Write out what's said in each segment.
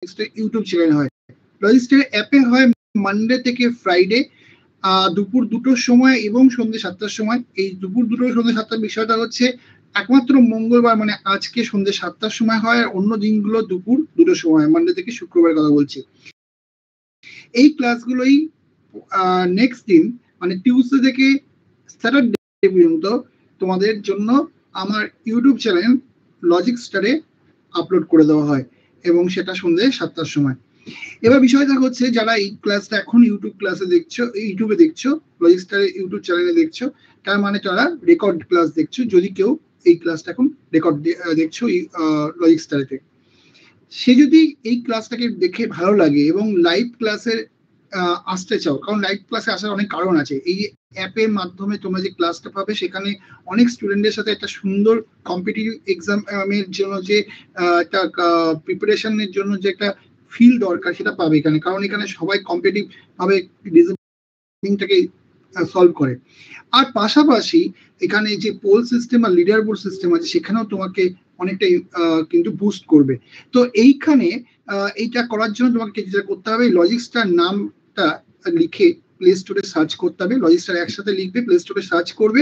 লজিক্সটার YouTube channel হয়। লজিক্সটার অ্যাপে হয় মানডে থেকে ফ্রাইডে দুপুর 2টোর সময় এবং সন্ধ্যে 7টার সময়। এই দুপুর 2টো সন্ধ্যে 7টার বিষয়টা হচ্ছে একমাত্র মঙ্গলবার মানে আজকে সন্ধ্যে 7টার সময় হয়, আর অন্য দিনগুলো দুপুর 2টোর সময়, মানডে থেকে শুক্রবার কথা বলছি। এই ক্লাসগুলোই নেক্সট দিন মানে টিউসডে থেকে স্যাটারডে পর্যন্ত তোমাদের জন্য আমার ইউটিউব চ্যানেল লজিক্সটারে আপলোড করে দেওয়া হয় এবং সেটা সন্ধ্যে 7টার সময়। এবার বিষয়টা হচ্ছে যারা এই ক্লাসটা এখন ইউটিউবে দেখছো লজিক্সটারে ইউটিউব চ্যানেলে দেখছো, তার মানে তারা রেকর্ড ক্লাস দেখছো, যদি কেউ এই ক্লাসটা এখন রেকর্ড দেখছো লজিক্সটারেতে। সে যদি এই ক্লাসটাকে দেখে ভালো লাগে এবং লাইভ ক্লাসে আসতে চাও, কারণ লাইভ ক্লাসে আসার অনেক কারণ আছে। এই অ্যাপের মাধ্যমে তোমরা যে ক্লাসটা পাবে সেখানে অনেক স্টুডেন্টের সাথে একটা সুন্দর কম্পিটিটিভ এক্সামের জন্য যে একটা প্রিপারেশনের জন্য যে একটা ফিল দরকার সেটা পাবে এখানে, কারণ এখানে সবাই কম্পিটিটিভ ভাবে রিজনিংটাকে সলভ করে। আর পাশাপাশি এখানে যে পোল সিস্টেম আর লিডার বোর্ড সিস্টেম আছে সেখানেও তোমাকে অনেকটাই কিন্তু বুস্ট করবে। তো এইখানে এইটা করার জন্য তোমাকে যেটা করতে হবে, লজিক্সটার নামটা লিখে প্লে স্টোরে সার্চ করতে হবে। লজিক্সটার একসাথে লিখবে, প্লে স্টোরে সার্চ করবে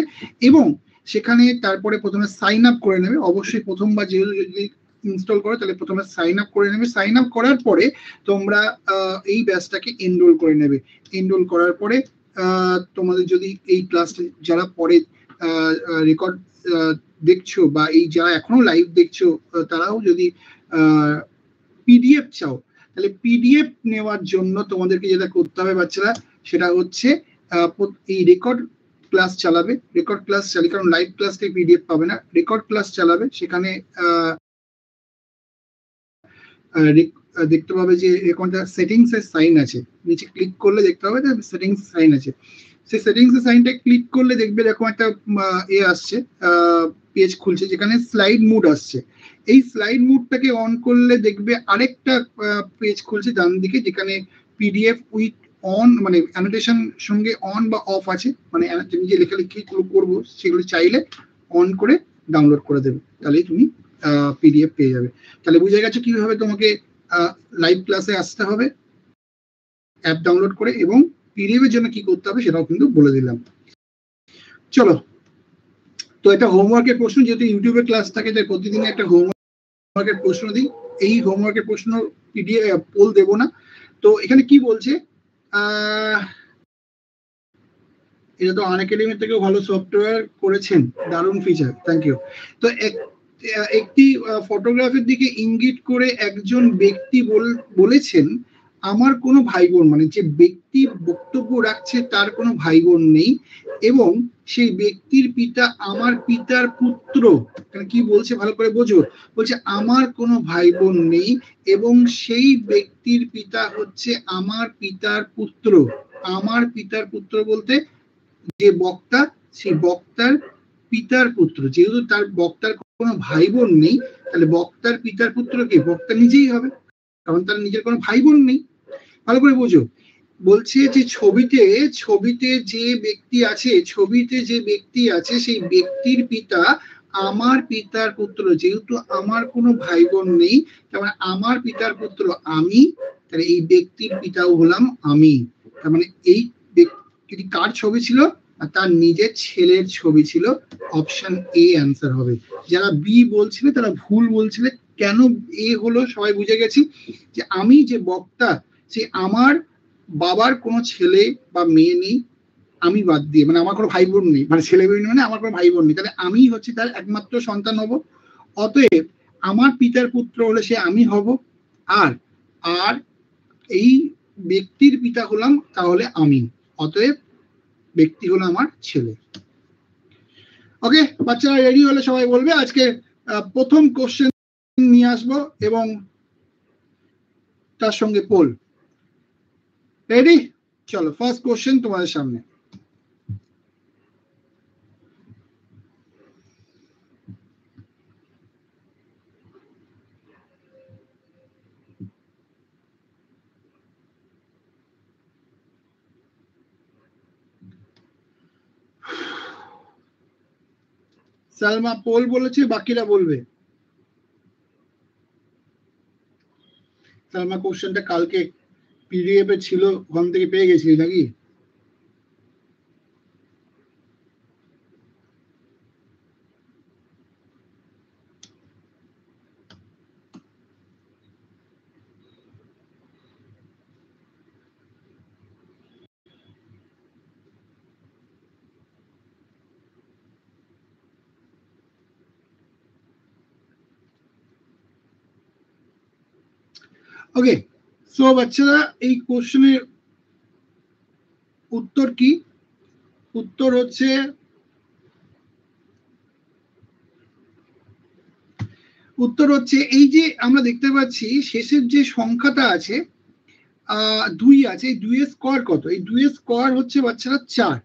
এবং সেখানে তারপরে প্রথমে সাইন আপ করে নেবে। অবশ্যই প্রথমবার যেহেতু যদি ইনস্টল করো তাহলে প্রথমে সাইন আপ করে নেবে। সাইন আপ করার পরে তোমরা এই ব্যাচটাকে এনরোল করে নেবে। এনরোল করার পরে তোমাদের যদি এই ক্লাসটা যারা পরে রেকর্ড দেখছো বা এই যারা এখনো লাইভ দেখছো তারাও যদি পিডিএফ চাও, তাহলে পিডিএফ নেওয়ার জন্য তোমাদেরকে যেটা করতে হবে বাচ্চারা, সেটা হচ্ছে এই রেকর্ড ক্লাস চালাবে। রেকর্ড ক্লাস চালিয়ে, কারণ লাইভ ক্লাস থেকে পিডিএফ পাবে না, রেকর্ড ক্লাস চালাবে। সেখানে দেখতে পাবে যে এখানটা সেটিংস এর সাইন আছে, নিচে ক্লিক করলে দেখতে পাবে যে সেটিংস সাইন আছে। সেই সেটিংস এর সাইনটা ক্লিক করলে দেখবে এরকম একটা আসছে, পেজ খুলছে যেখানে স্লাইড মুড আসছে। এই স্লাইড মুডটাকে অন করলে দেখবে আরেকটা পেজ খুলছে ডান দিকে, যেখানে পিডিএফ উইথ অন মানে অ্যানোটেশন সঙ্গে অন বা অফ আছে, মানে তুমি যে লেখালেখি করবো সেগুলো চাইলে অন করে ডাউনলোড করে দেবে, তাহলেই তুমি পিডিএফ পেয়ে যাবে। তাহলে বুঝে গেছো কিভাবে তোমাকে লাইভ ক্লাসে আসতে হবে অ্যাপ ডাউনলোড করে, এবং পিডিএফ এর জন্য কি করতে হবে সেটাও কিন্তু বলে দিলাম। চলো, তো এটা হোমওয়ার্কের প্রশ্ন, যেহেতু ইউটিউবে ক্লাস থাকে তাই প্রতিদিন একটা হোমওয়ার্কের প্রশ্ন দিই। এই হোমওয়ার্কের প্রশ্ন পিডিএফ পোল দেবো না। তো এখানে কি বলছে, এটা তো আনএকাডেমি থেকেও ভালো সফটওয়্যার করেছেন, দারুণ ফিচার, থ্যাংক ইউ। তো একটি ফটোগ্রাফের দিকে ইঙ্গিত করে একজন ব্যক্তি বলেছেন আমার কোনো ভাই বোন, মানে যে ব্যক্তি বক্তব্য রাখছে তার কোনো ভাই বোন নেই এবং সেই ব্যক্তির পিতা আমার পিতার পুত্র। কি বলছে ভালো করে বোঝো, বলছে আমার কোনো ভাই বোন নেই এবং সেই ব্যক্তির পিতা হচ্ছে আমার পিতার পুত্র। আমার পিতার পুত্র বলতে যে বক্তা, সেই বক্তার পিতার পুত্র। যেহেতু তার বক্তার কোনো ভাই বোন নেই, তাহলে বক্তার পিতার পুত্র কে? বক্তা নিজেই হবে, কারণ তার নিজের কোনো ভাই বোন নেই। ভালো করে বোঝো, বলছে যে ছবিতে যে ব্যক্তি আছে সেই ব্যক্তির পিতা আমার পিতার পুত্র। যেহেতু আমার কোনো ভাই বোন নেই, তার মানে আমার পিতার পুত্র আমি, তাহলে এই ব্যক্তির পিতাও হলাম আমি। তার মানে এই ব্যক্তি কার ছবি ছিল? তার নিজের ছেলের ছবি ছিল। অপশন এ অ্যান্সার হবে। যারা বি বলছিলে তারা ভুল বলছিলে। কেন এ হলো সবাই বুঝে গেছি, যে আমি যে বক্তা, সে আমার বাবার কোনো ছেলে বা মেয়ে নেই, আমি বাদ দিয়ে, মানে আমার কোনো ভাই বোন নেই, মানে ছেলে মেয়ে মানে আমার কোনো ভাই বোন নেই, তাহলে আমি হচ্ছে তার একমাত্র সন্তান হব। অতএব আমার পিতার পুত্র হলে সে আমি হব, আর আর এই ব্যক্তির পিতা হলাম তাহলে আমি, অতএব ব্যক্তি হলো আমার ছেলে। ওকে বাচ্চারা রেডি হলে সবাই বলবে। আজকে প্রথম কোশ্চেন নিয়ে আসবো এবং তার সঙ্গে পোল। রেডি? চলো, ফার্স্ট কোশ্চেন তোমাদের সামনে। সালমা পোল বলেছে, বাকিরা বলবে। আমার কোশ্চেনটা কালকে পিডিএফ এ ছিল, ওখান থেকে পেয়ে গেছিলি নাকি? ওকে, সো বাচ্চারা এই কোশ্চেনের উত্তর কি? উত্তর হচ্ছে এই যে আমরা দেখতে পাচ্ছি শেষের যে সংখ্যাটা আছে 2 আছে, এই 2 এর স্কোয়ার কত? এই 2 এর স্কোয়ার হচ্ছে বাচ্চারা 4।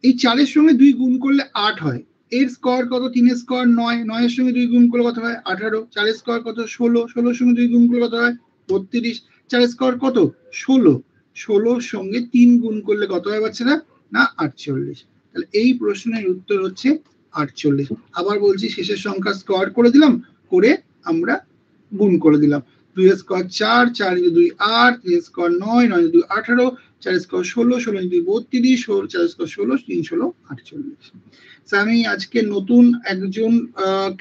এই 4 এর সঙ্গে 2 গুণ করলে 8 হয়। এর স্কোয়ার কত? 3 এর স্কোয়ার 9, 9 এর সঙ্গে 2 গুণ করলে কত হয়? 18। 4 এর স্কোয়ার কত? 16, 16 এর সঙ্গে 2 গুণ করলে কত হয়? 32। 4 এর স্কোয়ার কত? 16, 16 এর সঙ্গে 3 গুণ করলে কত হয় বাচ্চারা? না 48। তাহলে এই প্রশ্নের উত্তর হচ্ছে 48। আবার বলছি, শেষের সংখ্যা স্কোয়ার করে দিলাম, করে আমরা গুণ করে দিলাম। 2 এর স্কোয়ার 4, 4 × 2 8, 3 এর স্কোয়ার 9, 9 × 2 18, 4 এর স্কোয়ার 16, 16 × 2 32, 4 এর স্কোয়ার 16, 3 16 48। আমি আজকে নতুন একজন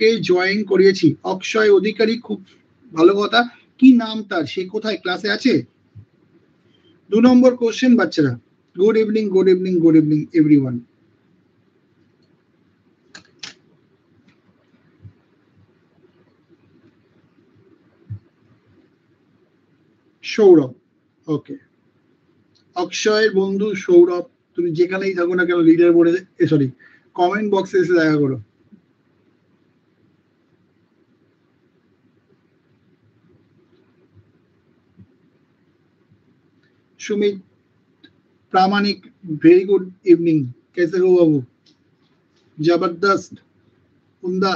কে জয়েন করিয়েছি, অক্ষয় অধিকারী, খুব ভালো কথা। কি নাম তার? সে কোথায়? ক্লাসে আছে? 2 নম্বর কোশ্চেন বাচ্চারা। Good evening, good evening, good evening everyone. Sourav, okay. অক্ষয়ের বন্ধু সৌরভ, তুমি যেখানেই থাকো না কেন লিডার বোর্ডে, সরি কমেন্ট বক্সে এসে দেখা করো। सुमित प्रामाणिक, वेरी गुड इवनिंग, कैसे हो बाबू? जबरदस्त, उमदा।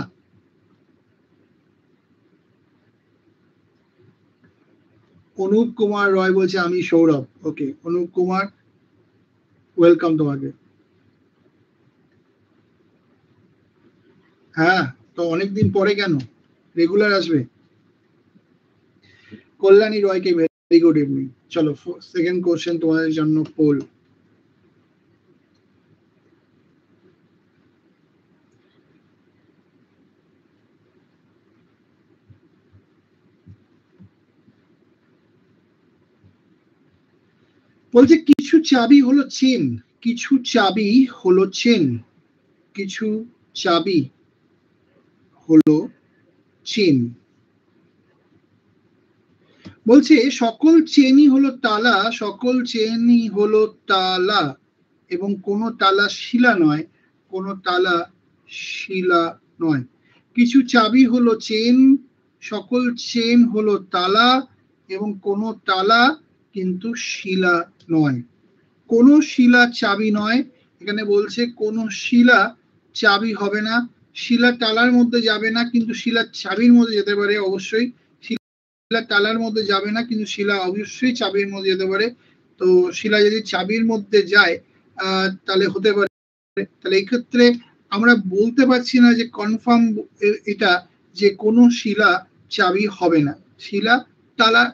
অনুপ কুমার রয় বলছে আমি সৌরভ। ওকে অনুপ কুমার, ওয়েলকাম তোমাকে। হ্যাঁ, তো অনেকদিন পরে কেন? রেগুলার আসবে। কল্যাণী রয়কে ভেরি গুড ইভিনিং। চলো সেকেন্ড কোশ্চেন তোমাদের জন্য পোল। বলছে কিছু চাবি হলো চেন, কিছু চাবি হলো চেন, কিছু চাবি হলো চেন। বলছে সকল চেনই হলো তালা, সকল চেনই হলো তালা, এবং কোনো তালা শিলা নয়, কোনো তালা শিলা নয়। কিছু চাবি হলো চেন, সকল চেন হলো তালা, এবং কোনো তালা কিন্তু শিলা নয়। কোনো শিলা চাবি নয়। এখানে বলছে কোনো শিলা চাবি হবে না, শিলা তালার মধ্যে যাবে না, কিন্তু শিলা চাবির মধ্যে যেতে পারে অবশ্যই। শিলা তালার মধ্যে যাবে না, কিন্তু শিলা অবশ্যই চাবির মধ্যে যেতে পারে। তো শিলা যদি চাবির মধ্যে যায় তাহলে হতে পারে। তাহলে এই ক্ষেত্রে আমরা বলতে পারছি না যে কনফার্ম এটা যে কোনো শিলা চাবি হবে না। শিলা তালা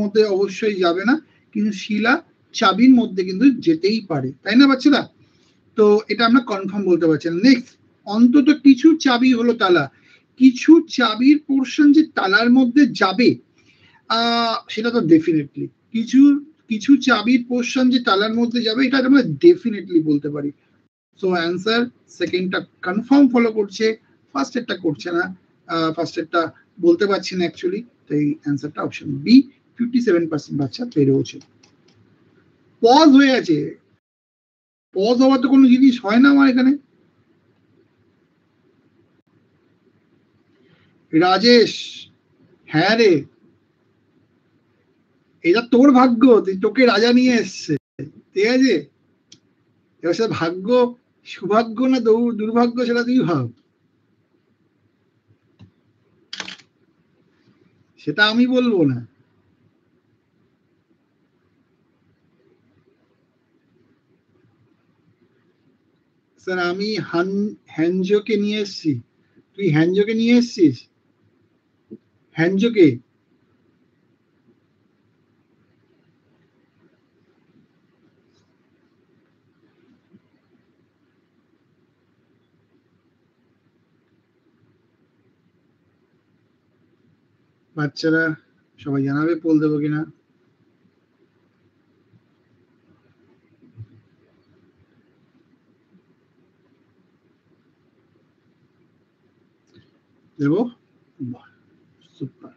মধ্যে অবশ্যই যাবে না, কিন্তু শিলা চাবির মধ্যে কিন্তু যেতেই পারে, তাই না বাচ্চারা? তো এটা আমরা কনফার্ম বলতে পারছি না। নেক্সট, অন্তত কিছু চাবি হলো তালা। কিছু চাবির পোর্শন যে তালার মধ্যে যাবে সেটা তো ডেফিনেটলি, কিছু কিছু চাবির পোর্শন যে তালার মধ্যে যাবে এটা আমরা ডেফিনেটলি বলতে পারি। সো অ্যান্সার সেকেন্ডটা কনফার্ম ফলো করছে, ফার্স্ট এরটা করছে না। ফার্স্ট এরটা বলতে পারছি না অ্যাকচুয়ালি। তো এই অ্যান্সারটা অপশন বি, 57% বাচ্চা পেরেওছে। পজ হয়ে আছে, পজ হওয়ার তো কোনো জিনিস হয় না আমার এখানে। রাজেশ, হ্যাঁ রে, এটা তোর ভাগ্য, তোকে রাজা নিয়ে এসছে, ঠিক আছে? এবার সে ভাগ্য সৌভাগ্য না দুর্ভাগ্য সেটা তুই ভাব, সেটা আমি বলবো না। স্যার আমি হ্যানজোকে নিয়ে এসছি। তুই হ্যানজোকে নিয়ে এসছিস? হ্যানজোকে বাচ্চারা সবাই জানাবে পোল দেবো কিনা। দেবো, সুপার।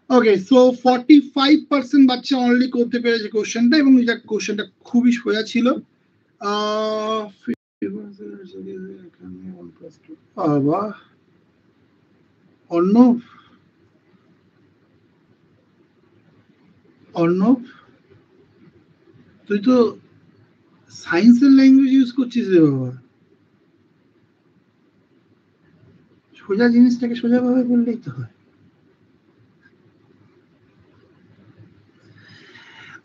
ওকে, সো 45% বাচ্চা অলরেডি করতে পেরেছে কোশ্চেনটা, এবং এটা কোশ্চেনটা খুবই সোজা ছিল। বাবা, অর্ণব, অর্ণব তুই তো সায়েন্সের ল্যাঙ্গুয়েজ ইউজ করছিস রে বাবা। সোজা জিনিসটাকে সোজাভাবে বললেই তো হয়।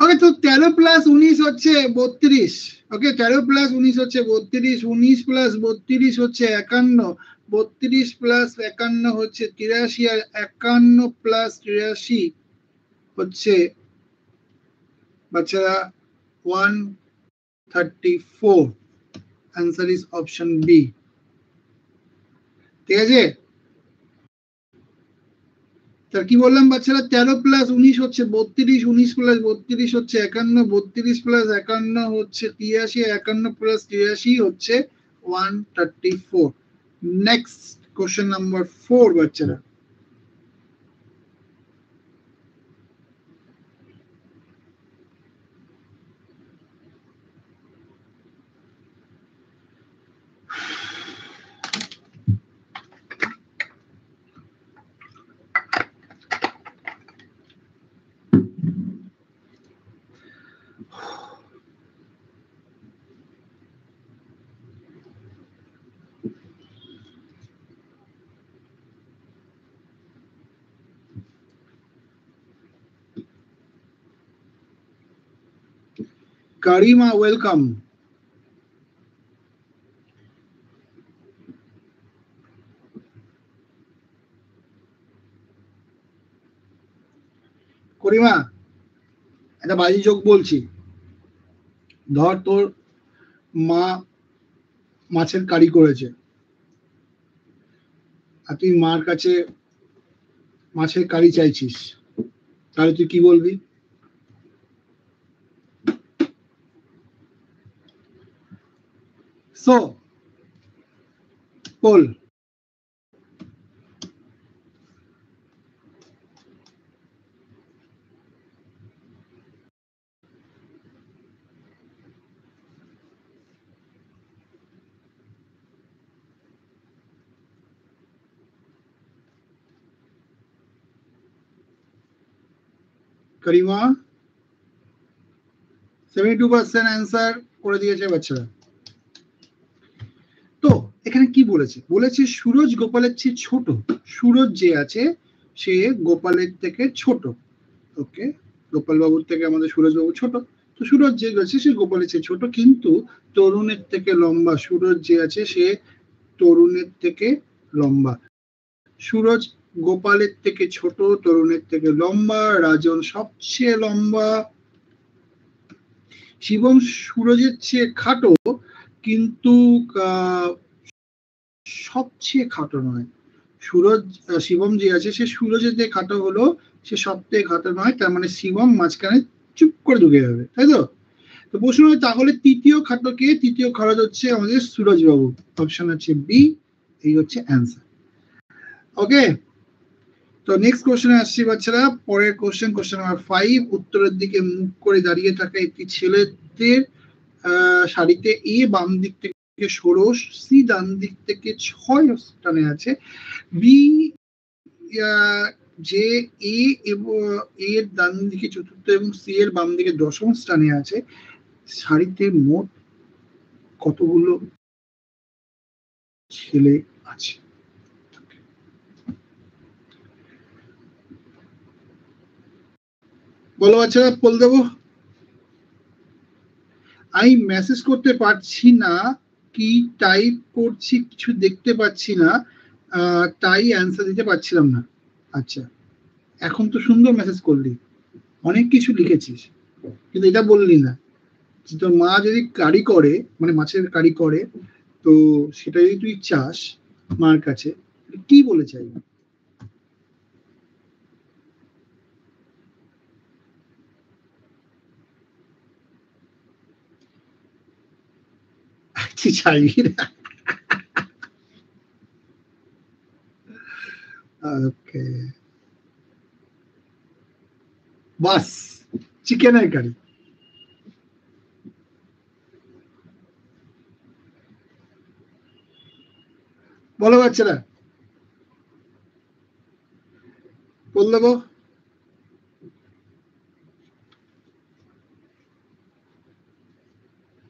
ওকে, তো 13 প্লাস 19 হচ্ছে 32। ওকে, 13 প্লাস 19 হচ্ছে 32, 19 প্লাস 32 হচ্ছে 51, 32 প্লাস 51 হচ্ছে 83, আর 51 প্লাস 83 হচ্ছে বাচ্চারা 134। Answer is option B. ঠিক আছে, তার কি বললাম বাচ্চারা, 13 প্লাস 19 হচ্ছে 32, 19 প্লাস 32 হচ্ছে 51, 32 প্লাস 51 হচ্ছে 83, 51 প্লাস 83 হচ্ছে 134। নেক্সট কোশ্চেন নাম্বার 4 বাচ্চারা। কারিমা, ওয়েলকাম। করিমা, একটা বাজি যোগ বলছি। ধর তোর মা মাছের কারি করেছে, আর তুই মার কাছে মাছের কারি চাইছিস, তাহলে তুই কি বলবি? সো বল। করিমা 72% অ্যান্সার করে দিয়েছে বাচ্চারা। তো এখানে কি বলেছে, বলেছে সুরজ গোপালের চেয়ে ছোট। সুরজ যে আছে সে গোপালের থেকে ছোট। ওকে, গোপাল বাবুর থেকে আমাদের সুরজ বাবু ছোট, তো সুরজ যে আছে সে গোপালের চেয়ে ছোট, কিন্তু তরুণের থেকে লম্বা। সুরজ যে আছে সে তরুণের থেকে লম্বা। সুরজ গোপালের থেকে ছোট, তরুণের থেকে লম্বা, রাজন সবচেয়ে লম্বা, শিবম সুরজের চেয়ে খাটো, কিন্তু সবচেয়ে খাটো নয়। সুরজ, শিবম যে আছে সে সুরজের যে খাটো হলো, সে সব থেকে খাটো নয়, তার মানে শিবম মাঝখানে চুপ করে ঢুকে যাবে, তাই তো? তো প্রশ্ন হয় তাহলে তৃতীয় খাটো কে? তৃতীয় খাটো হচ্ছে আমাদের সুরজ বাবু। অপশন হচ্ছে বি, এই হচ্ছে অ্যান্সার। ওকে, তো নেক্সট কোশ্চেনে আসছি বাচ্চারা। পরের কোশ্চেন, কোশ্চেন নাম্বার 5। উত্তরের দিকে মুখ করে দাঁড়িয়ে থাকা একটি ছেলেদের সারিতে এ বাম দিক থেকে 16, সি ডান দিক থেকে 6 স্থানে আছে, বি যে এ এবং এর ডান দিকে চতুর্থ এবং সি এর বাম দিকে 10ম স্থানে আছে, সারিতে মোট কতগুলো ছেলে আছে? বলো বাচ্চারা, পোল দেবো। আমি মেসেজ করতে পারছি না, কি টাইপ করছি কিছু দেখতে পাচ্ছি না, তাই অ্যান্সার দিতে পারছিলাম না। আচ্ছা, এখন তো সুন্দর মেসেজ করলি, অনেক কিছু লিখেছিস, কিন্তু এটা বললি না তোর মা যদি কারি করে, মানে মাছের কারি করে, তো সেটা যদি তুই চাস মার কাছে, কি বলে চাই? চাইবি না? ওকে, বাস চিকেনের কারি। বলো বাচ্চারা, বল দেবো।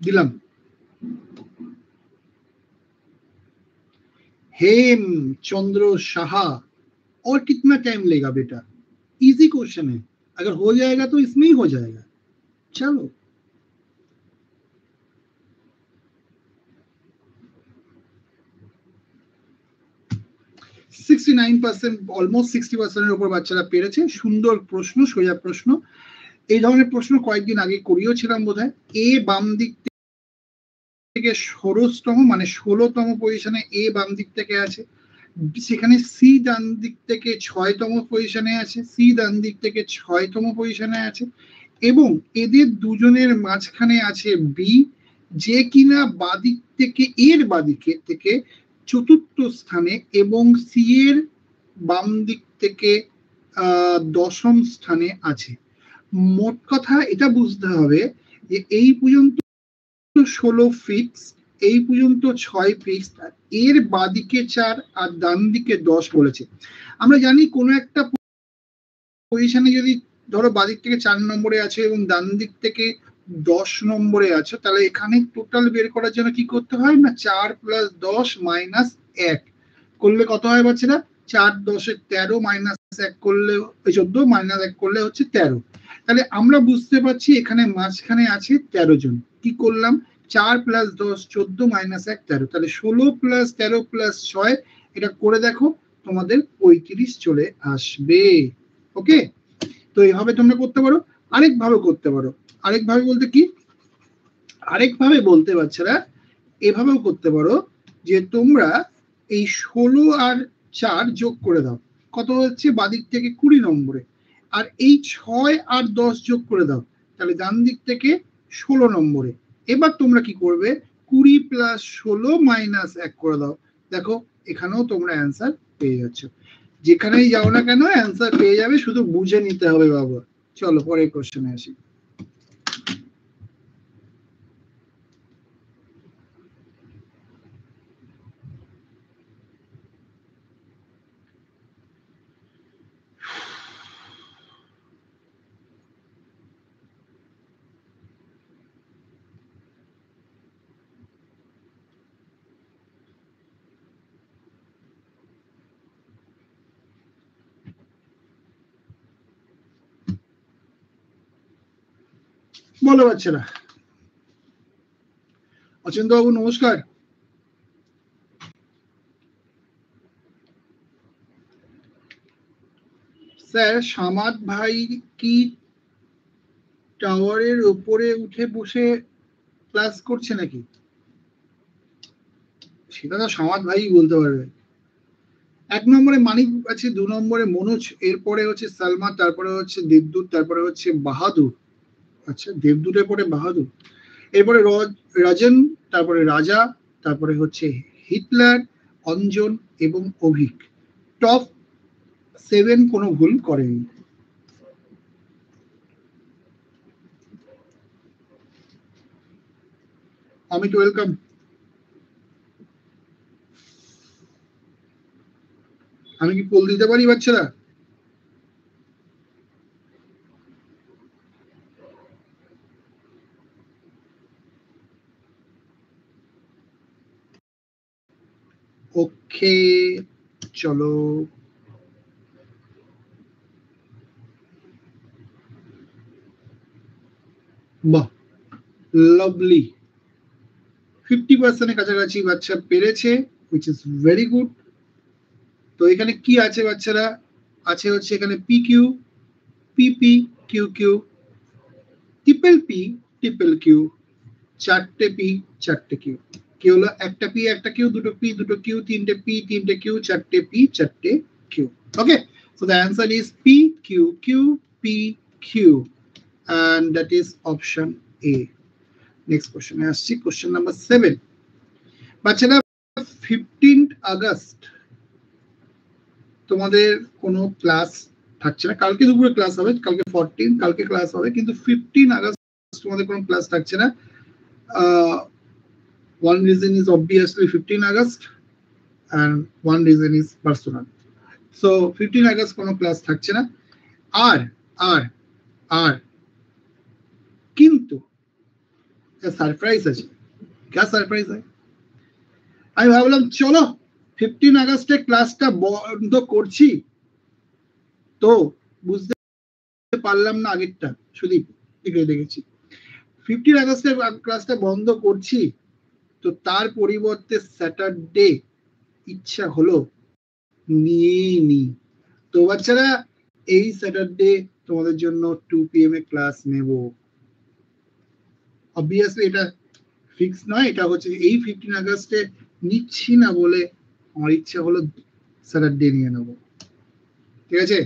दिलम। हेम चंद्र शाह, और कितना टाइम लेगा बेटा? इजी क्वेश्चन है, अगर हो जाएगा तो इसमें ही हो जाएगा। चलो, 69%, অলমোস্ট 60% এর উপর বাচ্চারা পেরেছে। সুন্দর প্রশ্ন, সোজা প্রশ্ন। এই ধরনের প্রশ্ন কয়েকদিন আগে করিয়েছিলাম বোধহয়। এ বাম দিক থেকে ষোড়শতম, মানে 16তম পজিশনে এ বাম দিক থেকে আছে, সেখানে সি ডান দিক থেকে 6তম পজিশনে আছে, সি ডান দিক থেকে 6তম পজিশনে আছে, এবং এদের দুজনের মাঝখানে আছে বি, যে কিনা বাদিক থেকে, এর বাদিকে থেকে 4র্থ স্থানে, এবং সি এর বাম দিক থেকে 10ম স্থানে আছে। মোট কথা এটা বুঝতে হবে যে এই পর্যন্ত 16 ফিক্স, এই পর্যন্ত 6 ফিক্স, এর বাদিকে 4 আর ডান দিকে 10 বলেছে। আমরা জানি কোনো একটা পজিশনে যদি ধরো বাদিক থেকে 4 নম্বরে আছে এবং ডান দিক থেকে 10 নম্বরে আছে, তাহলে এখানে টোটাল বের করার জন্য কি করতে হয় না, 4 + 10 - 1 করলে কত হয় বাচ্চারা? 4 × 10 = 13, -1 করলে 14, -1 করলে হচ্ছে 13। তাহলে আমরা বুঝতে পারছি এখানে মাঝখানে আছে 13 জন। কি করলাম? 4 + 10 14, -1 13, তাহলে 16 + 13 + 6, এটা করে দেখো, তোমাদের 35 চলে আসবে। ওকে, তো এইভাবে তোমরা করতে পারো। আরেকভাবে করতে পারো। আরেকভাবে বলতে কি? আরেকভাবে বলতে বাচ্চারা এভাবেও করতে পারো যে তোমরা এই 16 আর 4 যোগ করে দাও, কত হচ্ছে? বাদিক থেকে 20 নম্বরে। আর এই 6 আর 10 যোগ করে দাও, তাহলে ডান দিক থেকে 16 নম্বরে। এবার তোমরা কি করবে? 20 + 16 - 1 করে দাও। দেখো, এখানেও তোমরা অ্যান্সার পেয়ে যাচ্ছ। যেখানেই যাও না কেন অ্যান্সার পেয়ে যাবে, শুধু বুঝে নিতে হবে বাবা। চলো পরের কোশ্চেনে আসি। বলো বাচ্চারা। অচিন্ত বাবু নমস্কার। স্যার, সামাদ ভাই কি টাওয়ারের উপরে উঠে বসে ক্লাস করছে নাকি? সেটা তো সামাদ ভাই বলতে পারবে। 1 নম্বরে মানিক আছে, 2 নম্বরে মনোজ, এরপরে হচ্ছে সালমা, তারপরে হচ্ছে দেবদূত, তারপরে হচ্ছে বাহাদুর। আচ্ছা, দেবদূতের পরে বাহাদুর, এরপরে রাজন, তারপরে রাজা, তারপরে হচ্ছে হিটলার, অঞ্জন এবং অভিক। টপ 7 কোনো ভুল করেনি। অমিত ওয়েলকাম। আমি কি পোল দিতে পারি বাচ্চারা? ওকে, চলো। বাহ, লাভলি, 50% এর কাছাকাছি বাচ্চা পেরেছে, which is very good. তো এখানে কি আছে বাচ্চারা? আছে হচ্ছে এখানে P Q, P P, Q Q, triple P, triple Q, চারটে পি, চারটে কিউ। কি হলো? একটা পি, একটা কিউ, দুটো পি, দুটো কিউ, তিনটে পি, তিনটে কিউ, চারটে পি, চারটে Q. Okay, so the answer is P Q Q P Q, and that is option A. Next question আসছি, question number 7. বাচ্চারা 15th আগস্ট তোমাদের কোনো ক্লাস থাকছে না, কালকে দুপুরে ক্লাস হবে, কালকে 14, কালকে ক্লাস হবে, কিন্তু 15 আগস্ট তোমাদের কোনো ক্লাস থাকছে না। One reason is obviously 15 August and one reason is personal. So 15 August কোনো ক্লাস থাকছে না। আর কিন্তু সারপ্রাইজ আছে। क्या সারপ্রাইজ है? আমি ভাবলাম চলো 15 আগস্টে ক্লাসটা বন্ধ করছি, তো বুঝতে পারলাম না আগেরটা সুদীপ দেখেছি 15 আগস্টে ক্লাসটা বন্ধ করছি, তো তার পরিবর্তে স্যাটারডে ইচ্ছা হলো নিয়ে নি। তো বাচ্চারা এই স্যাটারডে তোমাদের জন্য 2 PM এ ক্লাস নেব। অবভিয়াসলি এটা ফিক্স নয়, এটা হচ্ছে এই 15 আগস্টে নিচ্ছি না বলে আমার ইচ্ছা হলো স্যাটারডে নিয়ে নেব। ঠিক আছে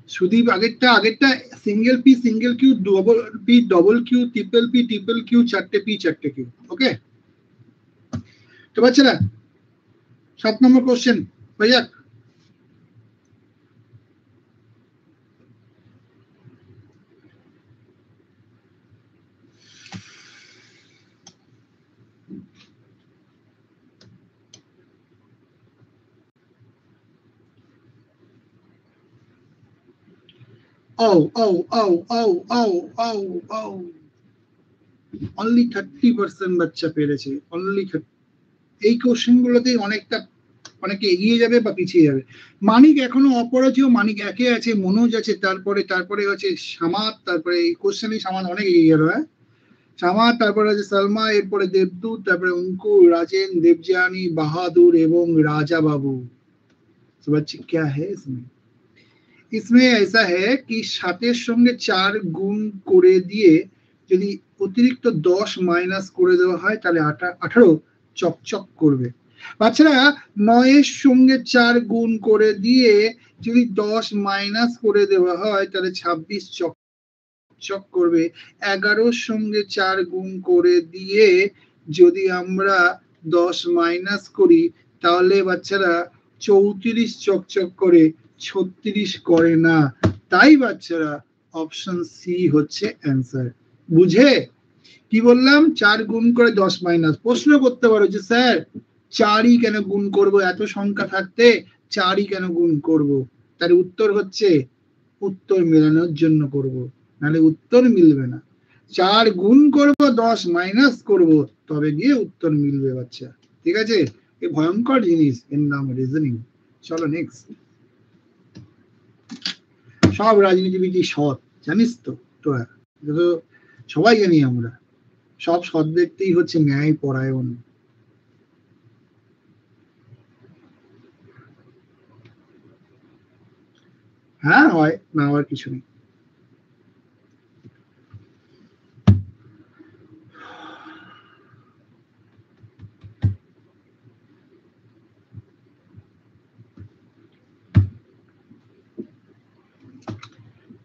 সুদীপ, আগেরটা single P, single Q, double P, double Q, triple P, triple Q, চারটে পি, চারটে কিউ। ওকে, তো বাচ্চারা 7 নম্বর কোশ্চেন ভাইয়া। only 30% বাচ্চা পেরেছে, only 30। এই কোশ্চেন গুলোতেই অনেকে এগিয়ে যাবে বা পিছিয়ে যাবে। মানিক এখনো অপরাজেয়, মানিক একে আছে, মনোজ আছে, তারপরে হচ্ছে সামাদ, তারপরে এই কোশ্চেনে সামাদ অনেক এগিয়ে গেল। হ্যাঁ, সামাদ, তারপরে আছে সালমা, এরপরে দেবদূত, তারপরে অঙ্কুর, রাজেন, দেবযানী, বাহাদুর এবং রাজা বাবু। तो बच्चे क्या है इसमें ऐसा है कि 7 সঙ্গে 4 গুণ করে দিয়ে যদি অতিরিক্ত 10 মাইনাস করে দেওয়া হয় তাহলে 18 চকচক করবে। বাচ্চারা 9 সঙ্গে 4 গুণ করে দিয়ে যদি 10 মাইনাস করে দেওয়া হয় তাহলে 26 চকচক করবে। 11 সঙ্গে 4 গুণ করে দিয়ে যদি আমরা 10 মাইনাস করি তাহলে বাচ্চারা 34 চকচক করে, 36 করে না। তাই বাচ্চারা অপশন সি হচ্ছে অ্যান্সার। বুঝে কি বললাম? 4 গুণ করে 10 মাইনাস। প্রশ্ন করতে পারো যে স্যার 4ই কেন গুণ করব, এত সংখ্যা থাকতে 4ই কেন গুণ করব? তার উত্তর হচ্ছে উত্তর মেলানোর জন্য করব, নাহলে উত্তর মিলবে না। 4 গুণ করব, 10 মাইনাস করব, তবে গিয়ে উত্তর মিলবে বাচ্চা। ঠিক আছে, এই ভয়ঙ্কর জিনিস, এর নাম রিজনিং। চলো নেক্সট। সব রাজনীতিবিদ সৎ, জানিস তো? তো সবাই জানি আমরা, সব সৎ ব্যক্তিই হচ্ছে ন্যায় পরায়ণ। হ্যাঁ, হয় না হওয়ার কিছু নেই।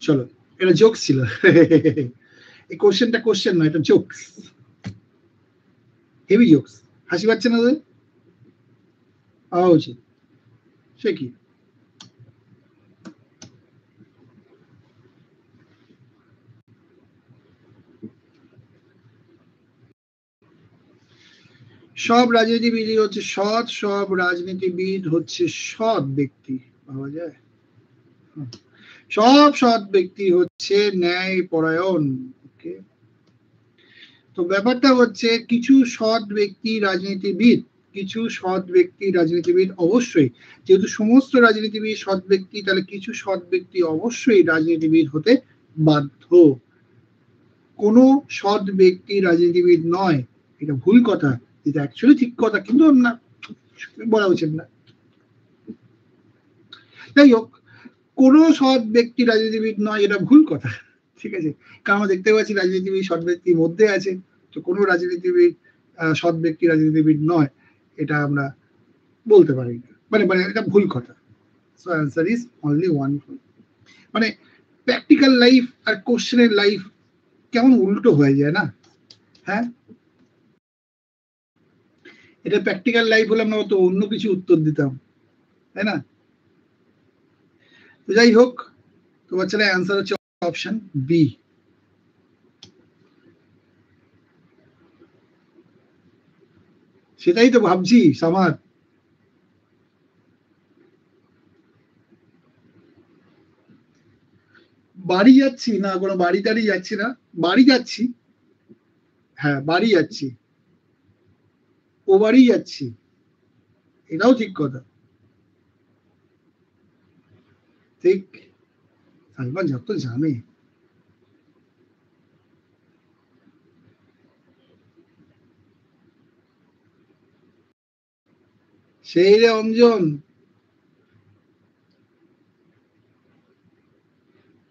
চলো, এটা জোকস ছিল। এই কোশ্চেনটা কোশ্চেন নয়, এটা জোকস, হেভি জোকস। হাসি পাচ্ছে না তোদের? উচিত। সে কি? সব রাজনীতিবিদ হচ্ছে সৎ, সব রাজনীতিবিদ হচ্ছে সৎ ব্যক্তি, পাওয়া যায়। সব সৎ ব্যক্তি হচ্ছে ন্যায় পরায়ণ। ওকে, তো ব্যাপারটা হচ্ছে কিছু সৎ ব্যক্তি রাজনীতিবিদ, কিছু সৎ ব্যক্তি রাজনীতিবিদ অবশ্যই, যেহেতু সমস্ত রাজনীতিবিদ সৎ ব্যক্তি, তাহলে কিছু সৎ ব্যক্তি অবশ্যই রাজনীতিবিদ হতে বাধ্য। কোনো সৎ ব্যক্তি রাজনীতিবিদ নয়, এটা ভুল কথা, এটা অ্যাকচুয়ালি ঠিক কথা, কিন্তু না বলা উচিত না। যাই হোক, কোনো সৎ ব্যক্তি রাজনীতিবিদ নয় এটা ভুল কথা, ঠিক আছে, কারণ আমরা দেখতে পাচ্ছি রাজনীতিবিদ সৎ ব্যক্তির মধ্যে আছে, তো কোনো রাজনীতিবিদ সৎ ব্যক্তি রাজনীতিবিদ নয় এটা আমরা বলতে পারি না, মানে মানে এটা ভুল কথা। So answer is only one. মানে প্র্যাকটিক্যাল লাইফ আর কোশ্চেনের লাইফ কেমন উল্টো হয়ে যায় না? হ্যাঁ, এটা প্র্যাকটিক্যাল লাইফ হলে আমরা তো অন্য কিছু উত্তর দিতাম, তাই না? তো যাই হোক, তো বাচ্চারা অ্যান্সার হচ্ছে অপশন বি। সেটাই তো ভাবছি সামার। বাড়ি যাচ্ছি না, কোনো বাড়ি টাড়ি যাচ্ছি না, বাড়ি যাচ্ছি, হ্যাঁ বাড়ি যাচ্ছি, ও বাড়ি যাচ্ছি, এটাও ঠিক কথা, ঠিক। সালমান যত জানে। সেই রে অঞ্জন,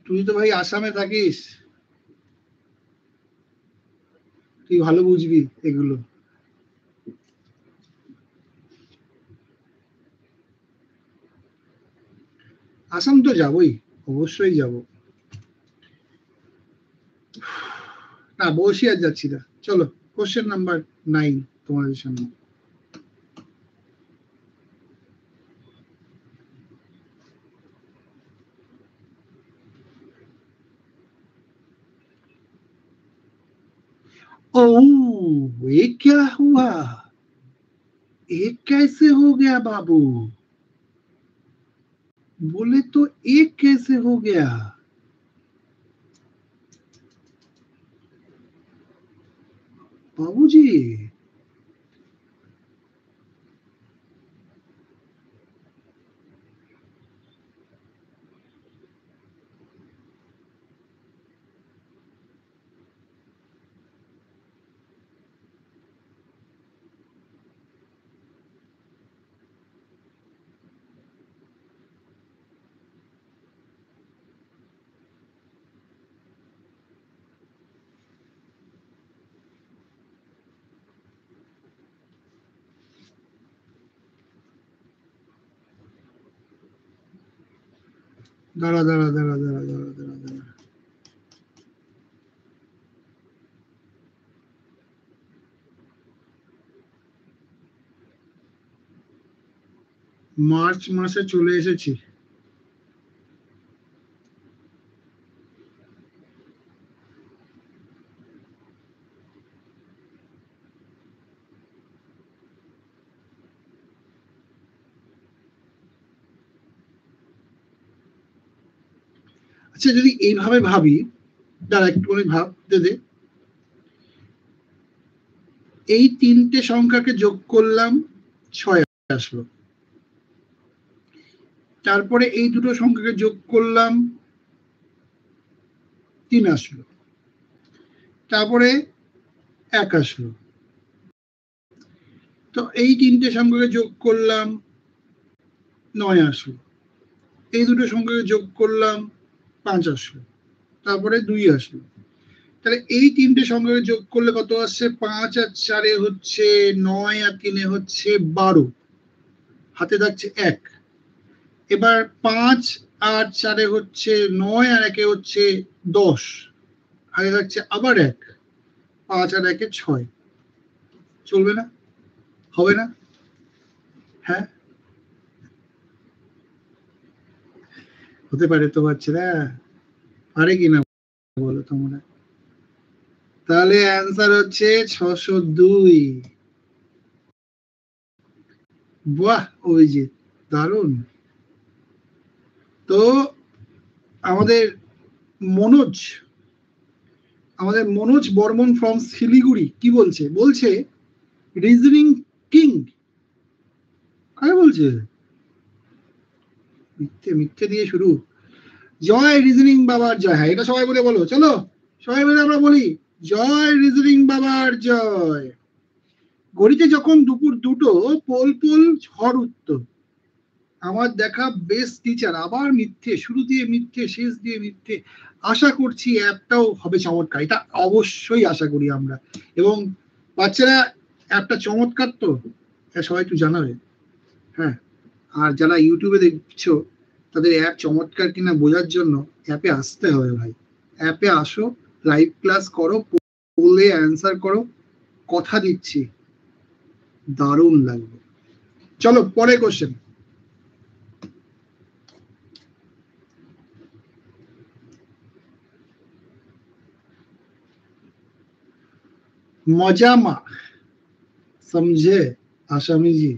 তুই তো ভাই আসামে থাকিস, তুই ভালো বুঝবি এগুলো। আসাম তো যাবই, অবশ্যই যাব। না বসি আর যাচ্ছি না, চলো কোশ্চেন নাম্বার 9 তোমাদের সামনে। ओह ये क्या हुआ, ये कैसे हो गया बाबू, बोले तो एक कैसे हो गया? बाबूजी দাঁড়া দাঁড়া দাঁড়া দাঁড়া দাঁড়া দাঁড়া দাঁড়া, মার্চ মাসে চলে এসেছি। আচ্ছা যদি এইভাবে ভাবি, দাঁড়া একটু করে ভাবতে দে, এই তিনটে সংখ্যাকে যোগ করলাম 6 আসলো, তারপরে এই দুটো সংখ্যাকে যোগ করলাম 3 আসলো, তারপরে 1 আসলো, তো এই তিনটে সংখ্যাকে যোগ করলাম 9 আসলো, এই দুটো সংখ্যাকে যোগ করলাম 5 আসলো, তারপরে 2 আসলো। তাহলে এই তিনটে সংখ্যাকে যোগ করলে কত আসছে? 5 আর 4 হচ্ছে 9 আর 3 হচ্ছে 12, হাতে থাকছে 1। এবার 5 আর 4 হচ্ছে 9 আর 1 হচ্ছে 10, হাতে থাকছে আবার 1, 5 আর 1 6। চলবে না? হবে না? হ্যাঁ হতে পারে তো বাচ্চারা, পারে কিনা বলো তোমরা? তাহলে অ্যান্সার হচ্ছে 602। বাহ অভিজিৎ, দারুণ। তো আমাদের মনোজ, আমাদের মনোজ বর্মন ফ্রম শিলিগুড়ি কি বলছে? বলছে রিজনিং কিং। কাকে বলছে? মিথ্যে মিথ্যে দিয়ে শুরু। জয় রিজনিং বাবার জয়, হ্যাঁ এটা সবাই বলে বলো, চলো সবাই মিলে আমরা বলি জয় রিজনিং বাবার জয়। ঘড়িতে যখন দুপুর 2টো, পোল পোল ঝড় উঠতো, আমার দেখা বেস্ট টিচার আবার মিথ্যে, শুরু দিয়ে মিথ্যে, শেষ দিয়ে মিথ্যে। আশা করছি অ্যাপটাও হবে চমৎকার, এটা অবশ্যই আশা করি আমরা। এবং বাচ্চারা অ্যাপটা চমৎকার তো সবাই একটু জানাবে। হ্যাঁ, আর যারা ইউটিউবে দেখছো তাদের অ্যাপ চমৎকার কিনা বোঝার জন্য অ্যাপে আসতে হবে ভাই। অ্যাপে আসো, লাইভ ক্লাস করো, পোলে অ্যান্সার করো, কথা দিচ্ছি দারুণ লাগবে। চলো পরে কোশ্চেন। মজামা समझे आसामी जी?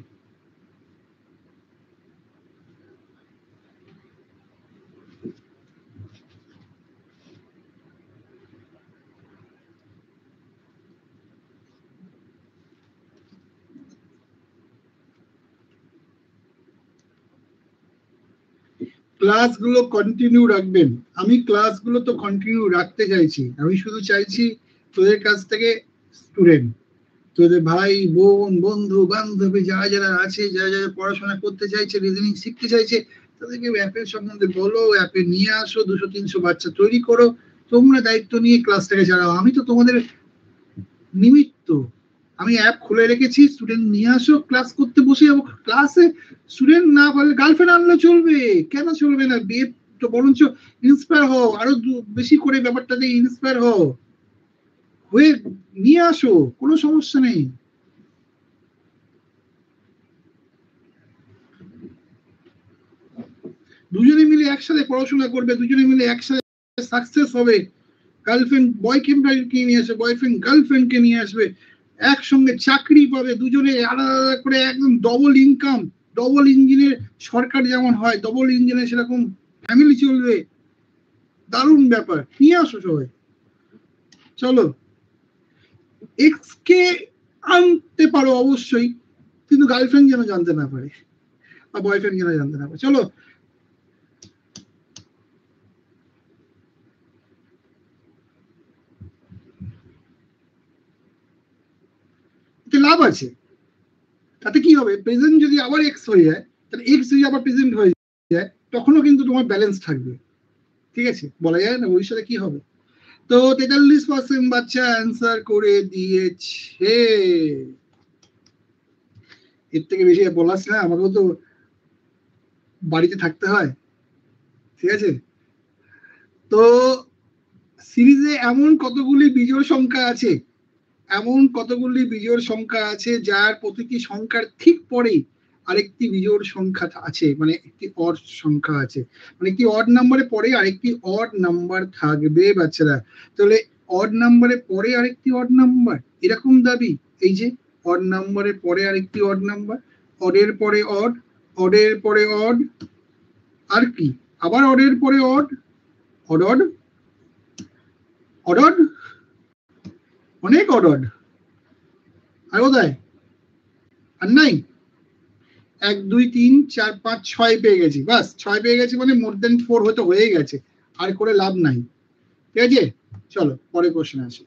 ক্লাসগুলো কন্টিনিউ রাখবেন। আমি ক্লাসগুলো তো কন্টিনিউ রাখতে চাইছি, আমি শুধু চাইছি তোদের কাছ থেকে স্টুডেন্ট, তোদের ভাই বোন বন্ধু বান্ধবী যারা যারা আছে, যারা যারা পড়াশোনা করতে চাইছে, রিজনিং শিখতে চাইছে, তাদেরকে অ্যাপের সম্বন্ধে বলো, অ্যাপে নিয়ে আসো, 200-300 বাচ্চা তৈরি করো, তোমরা দায়িত্ব নিয়ে ক্লাসটাকে চালাও। আমি তো তোমাদের নিমিত্ত। আমি অ্যাপ খুলে রেখেছি, স্টুডেন্ট নিয়ে আসো, ক্লাস করতে বসে যাবো। ক্লাসে স্টুডেন্ট না পারলে গার্লফ্রেন্ড আনলে চলবে, কেন চলবে না? বিয়ে তো বরঞ্চ ইন্সপায়ার হও, আরো বেশি করে ব্যাপারটাতে ইন্সপায়ার হও, হয়ে নিয়ে আসো, কোনো সমস্যা নেই। দুজনে মিলে একসাথে পড়াশোনা করবে, দুজনে মিলে একসাথে সাকসেস হবে। গার্লফ্রেন্ড বয়ফ্রেন্ডকে নিয়ে আসবে, বয়ফ্রেন্ড গার্লফ্রেন্ডকে নিয়ে আসবে, একসঙ্গে চাকরি পাবে, দুজনে আলাদা আলাদা করে, একদম ডবল ইনকাম, ডবল ইঞ্জিনের সরকার যেমন হয়, ডবল ইঞ্জিনের সেরকম ফ্যামিলি চলবে। দারুণ ব্যাপার, নিয়ে আসো সবাই। চলো, এক্স কে আনতে পারো অবশ্যই, কিন্তু গার্লফ্রেন্ড যেন জানতে না পারে, বা বয়ফ্রেন্ড যেন জানতে না পারে। চলো, লাভ আছে, তাতে কি হবে? প্রেজেন্ট যদি আবার এক্স হয়ে যায়, তাহলে এক্স যদি আবার প্রেজেন্ট হয়ে যায়, তখনও কিন্তু তোমার ব্যালেন্স থাকবে। ঠিক আছে, বলা যায় না ভবিষ্যতে কি হবে। তো 43% বাচ্চা অ্যান্সার করে দিয়েছে। এর থেকে বেশি বলাস না, আমাকেও তো বাড়িতে থাকতে হয়। ঠিক আছে, তো সিরিজে এমন কতগুলি বিজোড় সংখ্যা আছে, এমন কতগুলি বিজোড় সংখ্যা আছে যার প্রতিটি সংখ্যার ঠিক পরেই আরেকটি বিজোড় সংখ্যা আছে, মানে একটি অড সংখ্যা আছে, মানে একটি অড নাম্বারে পরে আরেকটি অড নাম্বার থাকবে বাচ্চারা। তাহলে অড নাম্বারে পরে আরেকটি অড নাম্বার, এরকম দাবি। এই যে অড নাম্বারের পরে আরেকটি অড নাম্বার, অডের পরে অড, অডের পরে অড, আর কি আবার অডের পরে odd, odd odd odd odd, অনেক অড অড। আর কোথায়? আর নাই? 1 2 3 4 5 6 পেয়ে গেছি, বাস 6 পেয়ে গেছি, মানে মোর দেন 4 হয়তো হয়ে গেছে, আর করে লাভ নাই। ঠিক আছে, চলো পরে কোশ্চেন আসি।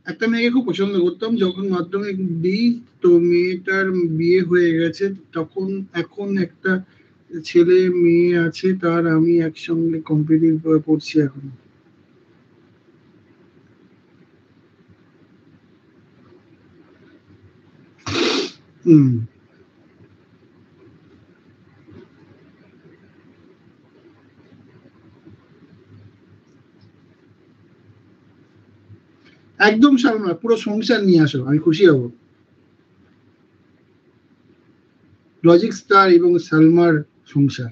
একটা মেয়েকে খুব পছন্দ করতাম, যখন মাধ্যমিক দিই তো মেয়েটার বিয়ে হয়ে গেছে, তখন এখন একটা ছেলে মেয়ে আছে তার, আমি একসঙ্গে কম্পিটিভ পড়ছি এখন। হুম, একদম সালমা, পুরো সংসার নিয়ে আসো, আমি খুশি হব। লজিক স্টার এবং সালমার সংসার।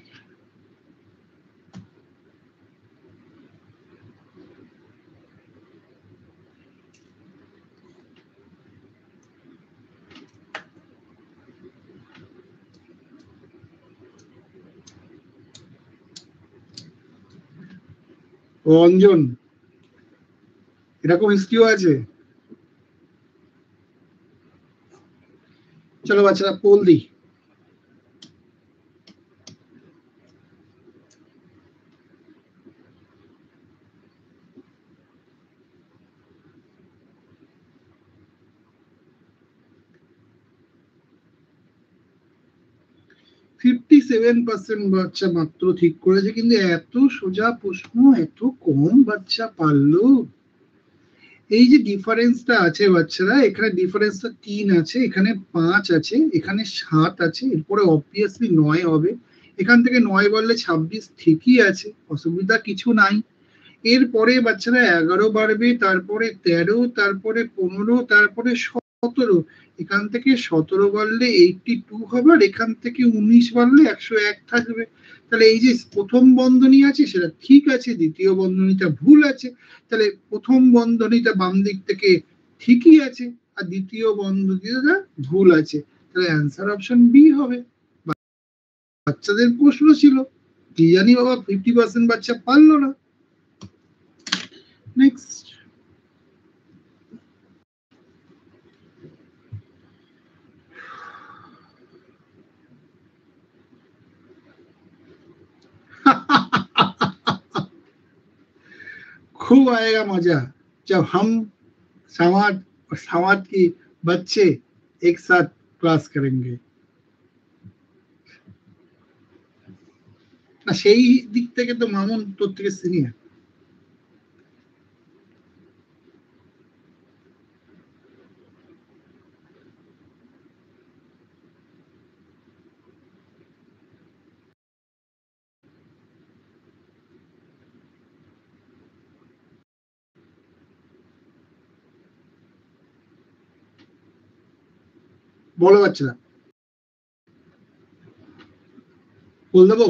ও অঞ্জন, এরকম হিস্ট্রিও আছে। চলো বাচ্চারা পোল দিই। বাচ্চা মাত্র ঠিক করেছে, কিন্তু এত সোজা প্রশ্ন এত কম বাচ্চা পারলো। এই যে ডিফারেন্সটা আছে বাচ্চারা, এখানে ডিফারেন্সটা 3 আছে, এখানে 5 আছে, এখানে 7 আছে, এরপরে অবভিয়াসলি 9 হবে। এখান থেকে 9 বললে 26 ঠিকই আছে, অসুবিধা কিছু নাই। এরপরে বাচ্চারা 11 বাড়বে, তারপরে 13, তারপরে 15, তারপরে 17। এখান থেকে 17 বাড়লে 82 হবে, আর এখান থেকে 19 বাড়লে 101 থাকবে। তাহলে এই যে প্রথম বন্ধনী আছে সেটা ঠিক আছে, দ্বিতীয় বন্ধনীটা ভুল আছে। তাহলে প্রথম বন্ধনীটা বাম দিক থেকে ঠিকই আছে, আর দ্বিতীয় বন্ধনীটা ভুল আছে। তাহলে অ্যান্সার অপশন বি হবে। বাচ্চাদের প্রশ্ন ছিল, কি জানি বাবা 50% বাচ্চা পারলো না। নেক্সট। खूब आएगा मजा जब हम समाज और समाज की बच्चे एक साथ क्लास करेंगे। না সেই দিক থেকে তো মামুন তোর থেকে সিনিয়র। বলো বাচ্চারা, বল দেবো?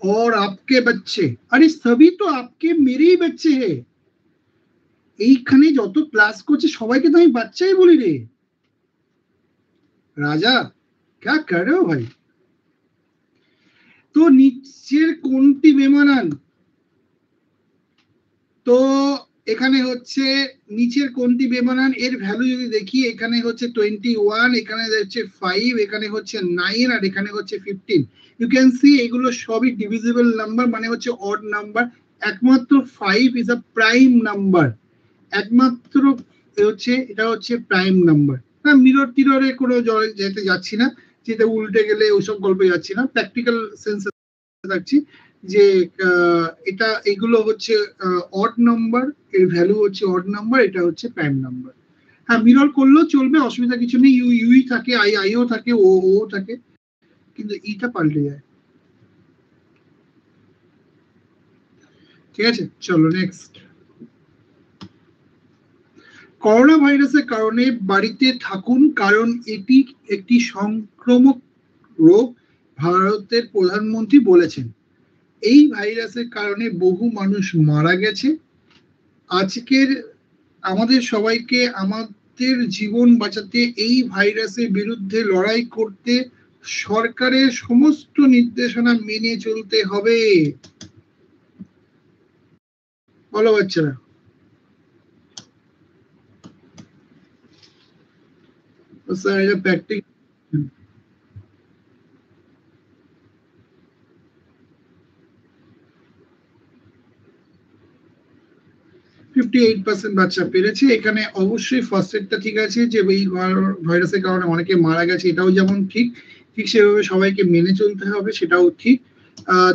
और आपके बच्चे, अरे सभी तो आपके मेरे ही बच्चे हैं। এইখানে যত ক্লাস করছে সবাইকে তো আমি বাচ্চাই বলি রে রাজা। क्या कर रहे हो भाई? তো নিচের কোনটি বেমানান? তো এখানে হচ্ছে নিচের কোনটি বেমানান, এর ভ্যালু যদি দেখি, এখানে হচ্ছে 21, এখানে হচ্ছে 5, এখানে হচ্ছে 9, আর এখানে হচ্ছে 15। ইউ ক্যান সি এগুলো সবই ডিভিজিবল নাম্বার, মানে হচ্ছে অড নাম্বার। একমাত্র 5 ইজ আ প্রাইম নাম্বার, একমাত্র হচ্ছে এটা হচ্ছে প্রাইম নাম্বার। না মিরর টিররে কোনো যেতে যাচ্ছি না, যেটা উল্টে গেলে ওইসব গল্পে যাচ্ছি না, প্র্যাকটিক্যাল সেন্সে থাকছি যে এটা এগুলো হচ্ছে অড নাম্বার, এর ভ্যালু হচ্ছে অড নাম্বার, এটা হচ্ছে প্রাইম নাম্বার। হ্যাঁ মিরর করলেও চলবে, অসুবিধা কিছু নেই। ইউ ইউই থাকে, আই আইও থাকে, ও ও থাকে, কিন্তু ইটা পাল্টে যায়। ঠিক আছে, চলো নেক্সট। করোনা ভাইরাসের কারণে বাড়িতে থাকুন, কারণ এটি একটি সংক্রামক রোগ, ভারতের প্রধানমন্ত্রী বলেছেন। এই ভাইরাসের কারণে বহু মানুষ মারা গেছে। আজকের আমাদের সবাইকে আমাদের জীবন বাঁচাতে এই ভাইরাসের বিরুদ্ধে লড়াই করতে সরকারের সমস্ত নির্দেশনা মেনে চলতে হবে। বলো বাচ্চারা। স্যার এটা প্র্যাকটিস। 58% বাচ্চা পেরেছে। এখানে অবশ্যই ফার্স্ট এডটা ঠিক আছে, যে এই ভাইরাসের কারণে অনেকে মারা গেছে, এটাও যেমন ঠিক, ঠিক সেভাবে সবাইকে মেনে চলতে হবে, সেটাও ঠিক।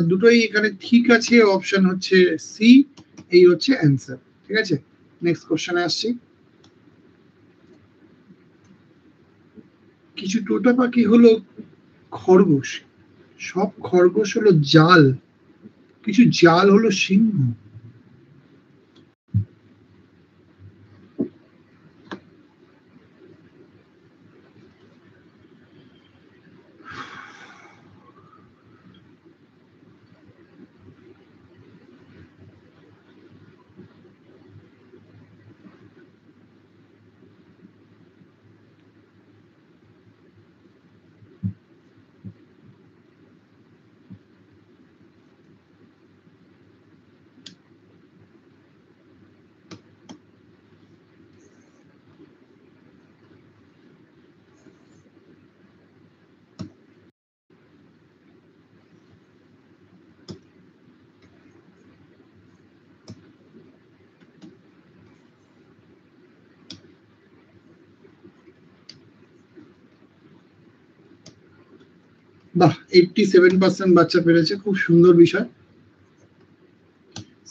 দুটোই এখানে ঠিক আছে, অপশন হচ্ছে সি, এই হচ্ছে অ্যান্সার। ঠিক আছে, নেক্সট কোশ্চেনে আসছি। কিছু টোটা পাখি হলো খরগোশ, সব খরগোশ হলো জাল, কিছু জাল হলো সিংহ। বাহ, 87% বাচ্চা পেরেছে, খুব সুন্দর বিষয়।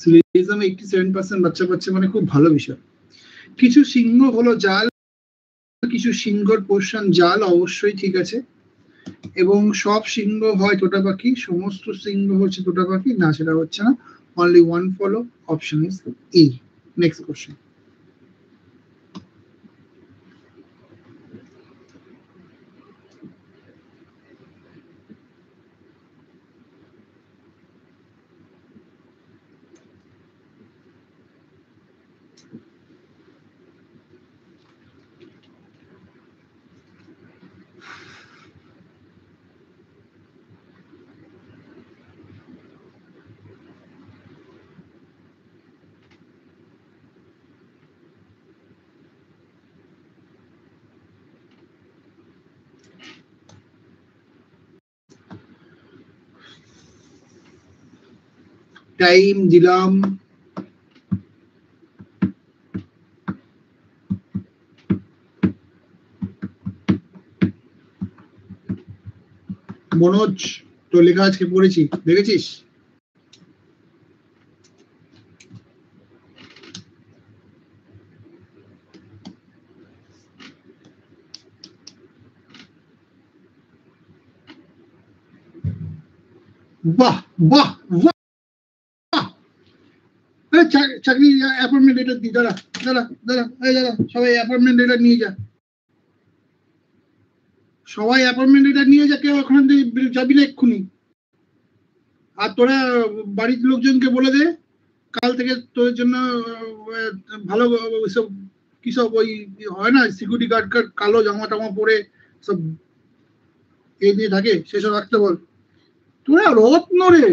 সিরিয়ালিজম 87% বাচ্চা পাচ্ছে মানে খুব ভালো বিষয়। কিছু সিংহ হলো জাল, কিছু সিংহর পোর্শন জাল, অবশ্যই ঠিক আছে। এবং সব সিংহ হয় তোতা পাখি, সমস্ত সিংহ হচ্ছে তোতা পাখি না, সেটা হচ্ছে না। Only one follow, option is E. Next question. Time দিলাম। মনোজ, তো লেখা আজকে পড়েছি, দেখেছিস? বাহ বাহ বাহ, চাকরি অ্যাপয়েন্টমেন্ট লেটার দি, দাঁড়া দাঁড়া দাঁড়া, এই দাঁড়া, সবাই অ্যাপয়েন্টমেন্ট লেটার নিয়ে যা, সবাই অ্যাপয়েন্টমেন্ট লেটার নিয়ে যা, কেউ ওখান থেকে যাবি না এক্ষুনি। আর তোরা বাড়ির লোকজনকে বলে দে কাল থেকে তোদের জন্য ভালো সব কি সব ওই হয় না সিকিউরিটি গার্ড কালো জামা টামা পরে সব এ দিয়ে থাকে, সেসব রাখতে বল। তোরা রত্ন রে,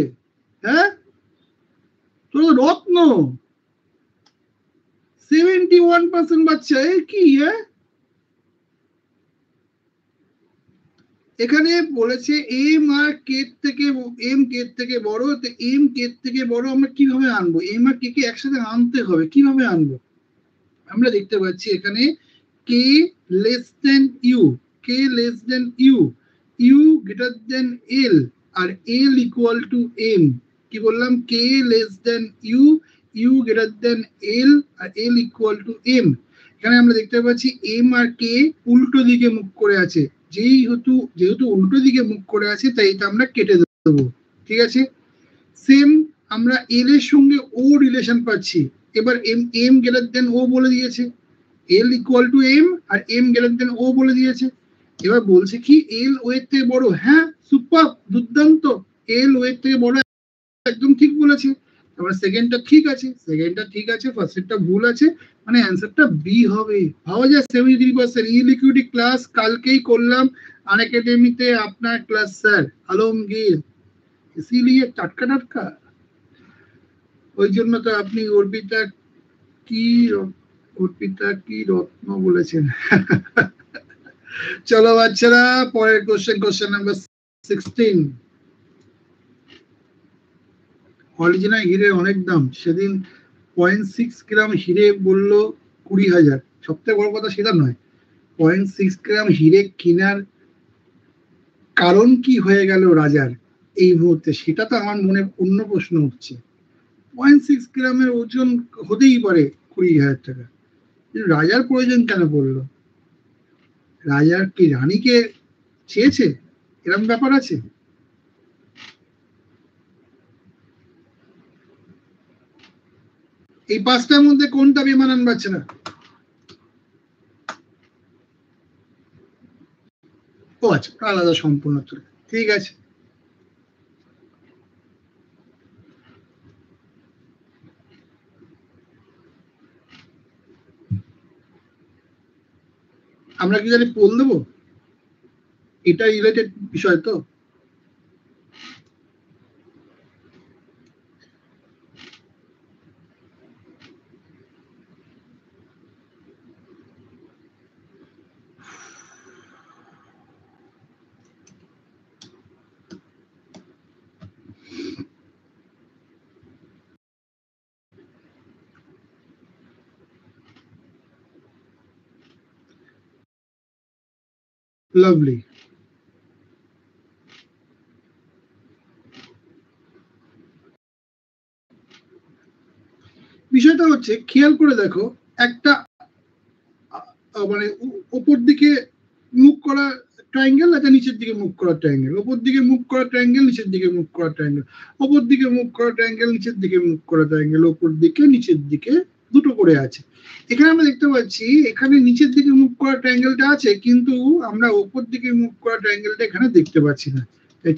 হ্যাঁ তোরা রত্ন। 71% বাচ্চা, এ কি? এখানে বলেছে এম আর কে থেকে, এম কে থেকে বড়, তো এম কে থেকে বড় আমরা কিভাবে আনবো? এম আর কে কে একসাথে আনতে হবে, কিভাবে আনবো? আমরা দেখতে পাচ্ছি এখানে K less than U, K less than U, U greater than L, আর এল ইকুয়াল টু এম। কি বললাম? K less than U, U greater than L, আর এল ইকুয়াল টু এম। এখানে আমরা দেখতে পাচ্ছি এম আর কে উল্টো দিকে মুখ করে আছে, যেহেতু উল্টো দিকে মুখ করে আছে তাই এটা আমরা কেটে দেবো, ঠিক আছে। সেম আমরা এল এর সঙ্গে ও রিলেশন পাচ্ছি, এবার M M greater than O বলে দিয়েছে, এল ইকুয়াল টু এম, আর এম গ্রেটার দেন ও বলে দিয়েছে। এবার বলছে কি এল ও এর থেকে বড়, হ্যাঁ সুপার, দুর্দান্ত, এল ও এর থেকে বড়, একদম ঠিক বলেছে। তারপরে সেকেন্ডটা ঠিক আছে, সেকেন্ডটা ঠিক আছে, ফার্স্টটা ভুল আছে, মানে অ্যান্সারটা বি হবে। ভাবা যায় 73%। ই লিকুইডিটি ক্লাস কালকেই করলাম আনএকাডেমিতে আপনার ক্লাস স্যার আলমগীর, ইসিলিয়ে টাটকা টাটকা। ওই জন্য তো আপনি অর্পিতা কি, অর্পিতা কি রত্ন বলেছেন। চলো বাচ্চারা, পরের কোশ্চেন, কোশ্চেন নাম্বার 16। অরিজিনাল হিরে অনেক দাম, সেদিন 0.6 গ্রাম হিরে বললো 20,000। সবথেকে বড় কথা সেটা নয়, 0.6 গ্রাম হিরে কেনার কারণ কি হয়ে গেল রাজার এই মুহূর্তে, সেটা তো আমার মনে অন্য প্রশ্ন উঠছে। 0.6 গ্রামের ওজন হতেই পারে 20,000 টাকা, রাজার প্রয়োজন কেন পড়লো? রাজার কি রানীকে চেয়েছে? এরকম ব্যাপার আছে? এই পাঁচটার মধ্যে কোনটা বেমানান পাচ্ছে না? ও আচ্ছা, আলাদা সম্পূর্ণ তুলে, ঠিক আছে। আমরা কি জানি পোল দেবো? এটা রিলেটেড বিষয় তো। লাভলি। বিষয়টা হচ্ছে, খেয়াল করে দেখো, একটা মানে উপর দিকে মুখ করা ট্রায়াঙ্গেল, একটা নিচের দিকে মুখ করা ট্রায়াঙ্গেল, উপর দিকে মুখ করা ট্রায়াঙ্গেল, নিচের দিকে মুখ করা ট্রায়াঙ্গেল, উপর দিকে মুখ করা ট্রায়াঙ্গেল, নিচের দিকে মুখ করা ট্রায়াঙ্গেল, উপর দিকে নিচের দিকে দুটো করে আছে। এখানে আমরা দেখতে পাচ্ছি এখানে নিচের দিকে মুখ করা ট্রায়াঙ্গেলটা আছে, কিন্তু আমরা উপর দিকে মুখ করা ট্রায়াঙ্গেলটা এখানে দেখতে পাচ্ছি না।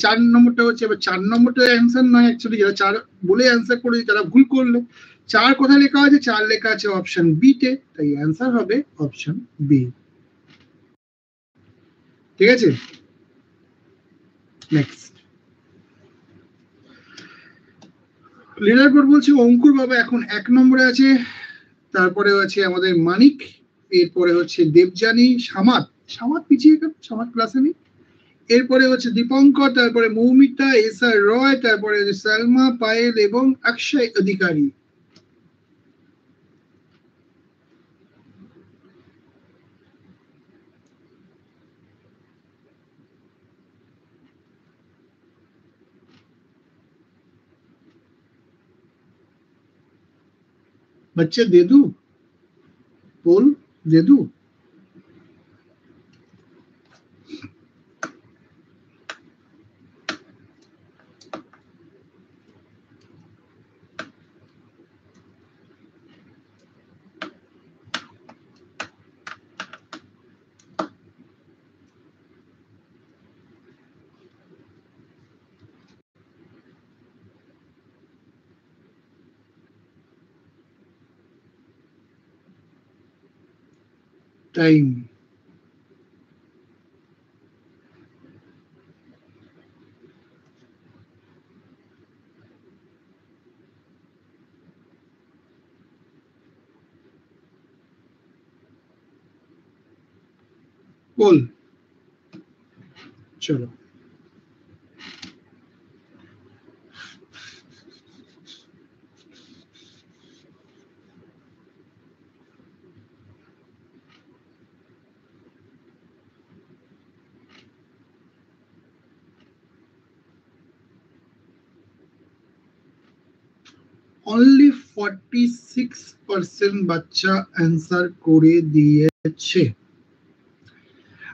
4 নম্বরটা হচ্ছে, এবার 4 নম্বরটা অ্যান্সার নয়, অ্যাকচুয়ালি যারা 4 বলে অ্যান্সার করে তারা ভুল করলো। 4 কোথায় লেখা আছে? 4 লেখা আছে অপশন বি তে, তাই অ্যান্সার হবে অপশন বি। ঠিক আছে, নেক্সট। লিডার বোর্ড বলছে অঙ্কুর বাবা এখন 1 নম্বরে আছে, তারপরে আছে আমাদের মানিক, এরপরে হচ্ছে দেবযানী, সামাত পিছিয়ে গেল, সামাত ক্লাসে নেই। এরপরে হচ্ছে দীপঙ্কর, তারপরে মৌমিতা, এস আর রয়, তারপরে সালমা, পায়েল এবং অক্ষয় অধিকারী। बच्चे दे दूं? पोल दे दूं? टाइम। पोल, चलो। অনলি 46% বাচ্চা অ্যান্সার করে দিয়েছে।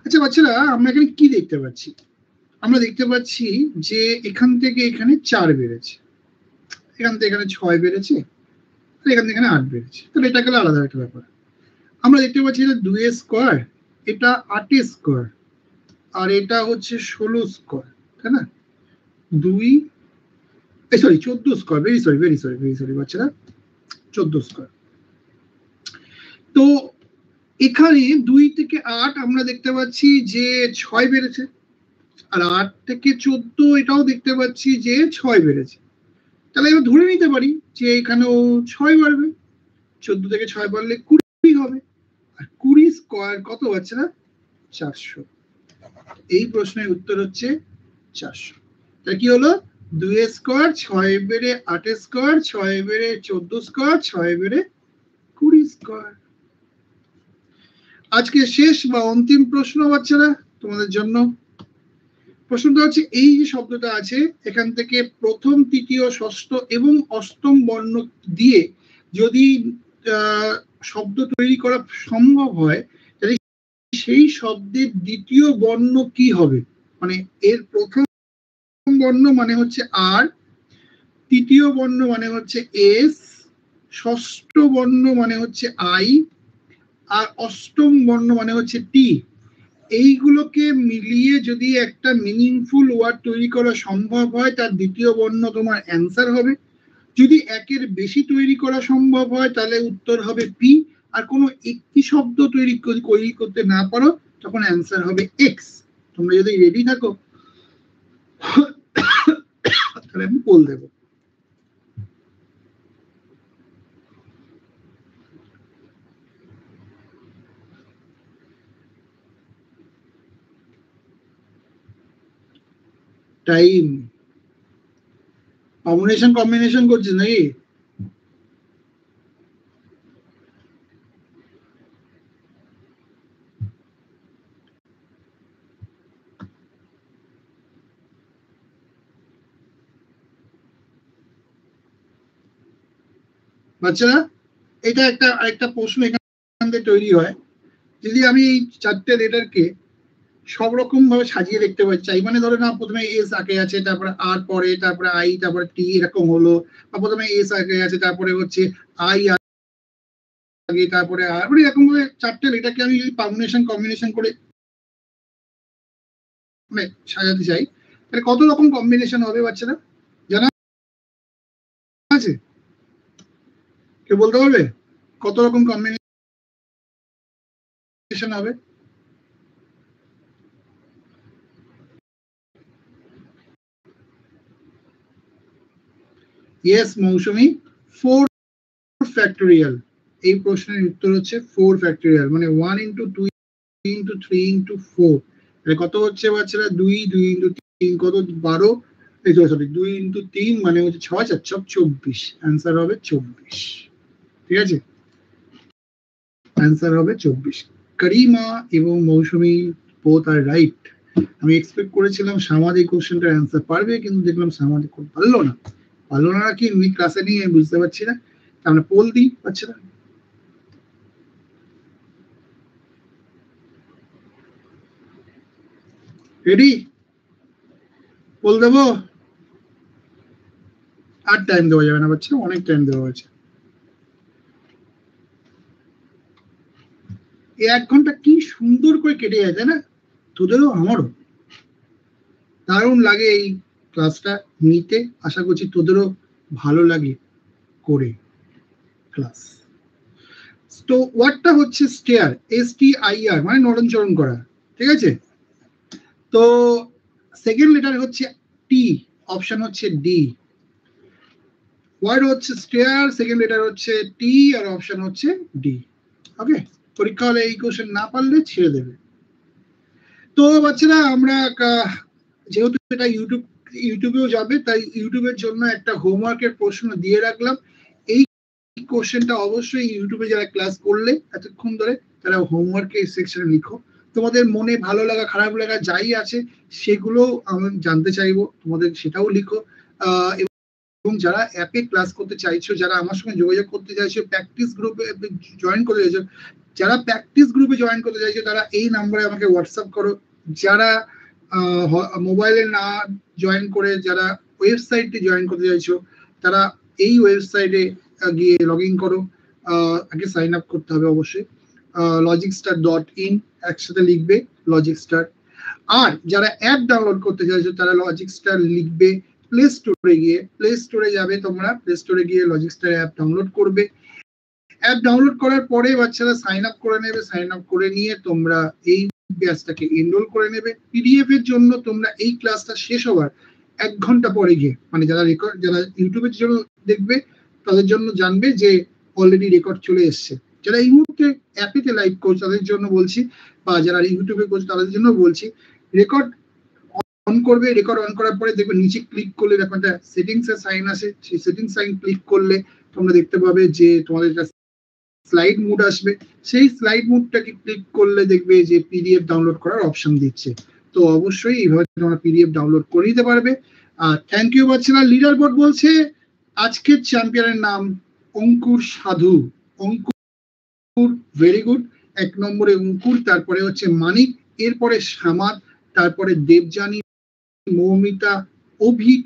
আচ্ছা বাচ্চারা, আমরা এখানে কি দেখতে পাচ্ছি? আমরা দেখতে পাচ্ছি যে এখান থেকে এখানে 4 বেড়েছে, এখান থেকে এখানে 6 বেড়েছে, এখান থেকে এখানে 8 বেড়েছে, তাহলে এটা গেলে আলাদা একটা ব্যাপার। আমরা দেখতে পাচ্ছি এটা 2 এর স্কোয়ার, এটা 8 এর স্কোয়ার, আর এটা হচ্ছে 16 স্কোয়ার, তাই না? 2 সরি 14 স্কোয়ার, ভেরি সরি বাচ্চারা, 14 স্কোয়ার। তো এখানে 2 থেকে 8 আমরা দেখতে পাচ্ছি যে 6 বেড়েছে, আর 8 থেকে 14 এটাও দেখতে পাচ্ছি যে 6 বেড়েছে। তাহলে এবার ধরে নিতে পারি যে এখানেও 6 বাড়বে, 14 থেকে 6 বাড়লে 20 হবে, আর 20 স্কোয়ার কত বাচ্চারা? 400। এই প্রশ্নের উত্তর হচ্ছে 400। তাহলে কি হলো? 2 স্কোয়ার, 6 বেড়ে 8 স্কোয়ার, 6 বেড়ে 14 স্কোয়ার, 6 বেড়ে 20 স্কোয়ার। আজকে শেষ বা অন্তিম প্রশ্ন বাচ্চারা তোমাদের জন্য। প্রশ্নটা হচ্ছে, এই যে শব্দটা আছে এখান থেকে প্রথম, তৃতীয়, ষষ্ঠ এবং অষ্টম বর্ণ দিয়ে যদি শব্দ তৈরি করা সম্ভব হয়, তাহলে সেই শব্দের দ্বিতীয় বর্ণ কি হবে? মানে এর প্রথম বর্ণ মানে হচ্ছে আর, তৃতীয় বর্ণ মানে হচ্ছে এস, ষষ্ঠ বর্ণ মানে হচ্ছে আই, আর অষ্টম বর্ণ মানে হচ্ছে টি। এইগুলোকে মিলিয়ে যদি একটা মিনিংফুল ওয়ার্ড তৈরি করা সম্ভব হয়, তার দ্বিতীয় বর্ণ তোমার অ্যান্সার হবে। যদি একের বেশি তৈরি করা সম্ভব হয় তাহলে উত্তর হবে পি। আর কোনো একটি শব্দ তৈরি করতে না পারো তখন অ্যান্সার হবে এক্স। তোমরা যদি রেডি থাকো তাহলে আমি বল দেবো। টাইম কম্বিনেশন করছিস নাকি? বাচ্চারা, এটা একটা আরেকটা প্রশ্ন এখান থেকে তৈরি হয়, যদি আমি এই চারটে লেটারকে সব রকম ভাবে সাজিয়ে দেখতে চাই, মানে ধরো না প্রথমে এস আগে আছে, তারপরে আর পরে, তারপরে আই, তারপরে টি, এরকম হলো, বা প্রথমে এস আগে আছে, তারপরে হচ্ছে আই আগে, তারপরে আর, মানে এরকম ভাবে চারটে লেটারকে আমি যদি কম্বিনেশন করে মানে সাজাতে চাই, তাহলে কত রকম কম্বিনেশন হবে বাচ্চারা জানা আছে? কেউ বলতে পারবে কত রকম কম্বিনেশন হবে? ইয়েস মৌসুমী, 4 ফ্যাক্টোরিয়াল। এই প্রশ্নের উত্তর হচ্ছে 4 ফ্যাক্টোরিয়াল, মানে 1 ইন্টু 2 ইন্টু 3 ইন্টু 4, কত হচ্ছে বাচ্চারা? 2 2 ইন্টু 3 কত? 12, এই সরি 2 ইন্টু 3 মানে হচ্ছে 6 4 24, অ্যান্সার হবে 24। ঠিক আছে, অ্যান্সার হবে 24। করিমা এবং মৌসুমী বোথ আর রাইট। আমি এক্সপেক্ট করেছিলাম সামাদ এই কোশ্চেনটার অ্যান্সার পারবে, কিন্তু দেখলাম সামাদ পারলো না। কি ক্লাসে নিয়ে বুঝতে পারছি না। আমরা পোল দিই বাচ্চারা। রেডি? পোল দেবো? আর টাইম দেওয়া যাবে না বাচ্চা, অনেক টাইম দেওয়া হয়েছে। এই 1 ঘন্টা কি সুন্দর করে কেটে যায়, তাই না? তোদেরও আমারও দারুণ লাগে এই ক্লাসটা নিতে। আশা করছি তোদেরও ভালো লাগে করে ক্লাস। তো ওয়ার্ডটা হচ্ছে স্টেয়ার, STIR, মানে নড়নচড়ন করা। ঠিক আছে, তো সেকেন্ড লেটার হচ্ছে টি, অপশন হচ্ছে ডি। ওয়ার্ড হচ্ছে স্টেয়ার, সেকেন্ড লেটার হচ্ছে টি, আর অপশন হচ্ছে ডি। ওকে, পরীক্ষা হলে এই কোশ্চেন না পারলে ছেড়ে দেবে। তো বাচ্চারা, আমরা যেহেতু এটা ইউটিউবেও যাবে, তাই ইউটিউবের জন্য একটা হোমওয়ার্কের প্রশ্ন দিয়ে রাখলাম। এই কোশ্চেনটা অবশ্যই ইউটিউবে যারা ক্লাস করলে এতক্ষণ ধরে, তারা হোমওয়ার্কের সেকশনে লিখো। তোমাদের মনে ভালো লাগা খারাপ লাগা যাই আছে সেগুলো আমি জানতে চাইবো, তোমাদের সেটাও লিখো। এবং যারা অ্যাপে ক্লাস করতে চাইছো, যারা আমার সঙ্গে যোগাযোগ করতে চাইছো, প্র্যাকটিস গ্রুপে জয়েন করতে চাইছো, যারা প্র্যাকটিস গ্রুপে জয়েন করতে চাইছো তারা এই নাম্বারে আমাকে হোয়াটসঅ্যাপ করো। যারা মোবাইলে না জয়েন করে যারা ওয়েবসাইটে জয়েন করতে চাইছো, তারা এই ওয়েবসাইটে গিয়ে লগ ইন করো। আগে সাইন আপ করতে হবে অবশ্যই, logicstar.in একসাথে লিখবে লজিকস্টার। আর যারা অ্যাপ ডাউনলোড করতে চাইছো তারা লজিকস্টার লিখবে, প্লে স্টোরে গিয়ে, প্লে স্টোরে যাবে তোমরা, প্লে স্টোরে গিয়ে লজিকস্টার অ্যাপ ডাউনলোড করবে। অ্যাপ ডাউনলোড করার পরে বাচ্চারা সাইন আপ করে নেবে, সাইন আপ করে নিয়ে তোমরা এই ব্যাচটাকে এনরোল করে নেবে। পিডিএফ এর জন্য তোমরা এই ক্লাসটা শেষ হওয়ার 1 ঘন্টা পরে গিয়ে, মানে যারা ইউটিউবের জন্য দেখবে তাদের জন্য জানবে যে অলরেডি রেকর্ড চলে এসছে। যারা এই মুহূর্তে অ্যাপেতে লাইভ করছে তাদের জন্য বলছি, বা যারা ইউটিউবে করছে তাদের জন্য বলছি, রেকর্ড অন করবে। রেকর্ড অন করার পরে দেখবে নিচে ক্লিক করলে দেখো একটা সেটিংস এর সাইন আছে, সেই সেটিংস সাইন ক্লিক করলে তোমরা দেখতে পাবে যে তোমাদের কাছে স্লাইড মুড আসবে। সেই স্লাইড মুডটাকে ক্লিক করলে দেখবে যে পিডিএফ ডাউনলোড করার অপশন দিচ্ছে। তো অবশ্যই এইভাবে তোমরা পিডিএফ ডাউনলোড করে নিতে পারবে। আর থ্যাংক ইউ বাচ্চারা। লিডার বোর্ড বলছে আজকের চ্যাম্পিয়নের নাম অঙ্কুর সাধু। অঙ্কুর, ভেরি গুড। 1 নম্বরে অঙ্কুর, তারপরে হচ্ছে মানিক, এরপরে সামাদ, তারপরে দেবযানী, মৌমিতা, অভিক,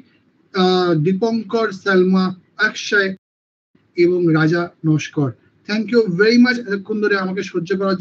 দীপঙ্কর, সালমা, অক্ষয় এবং Raja Naskar. Thank you very much এতক্ষণ ধরে আমাকে সহ্য করার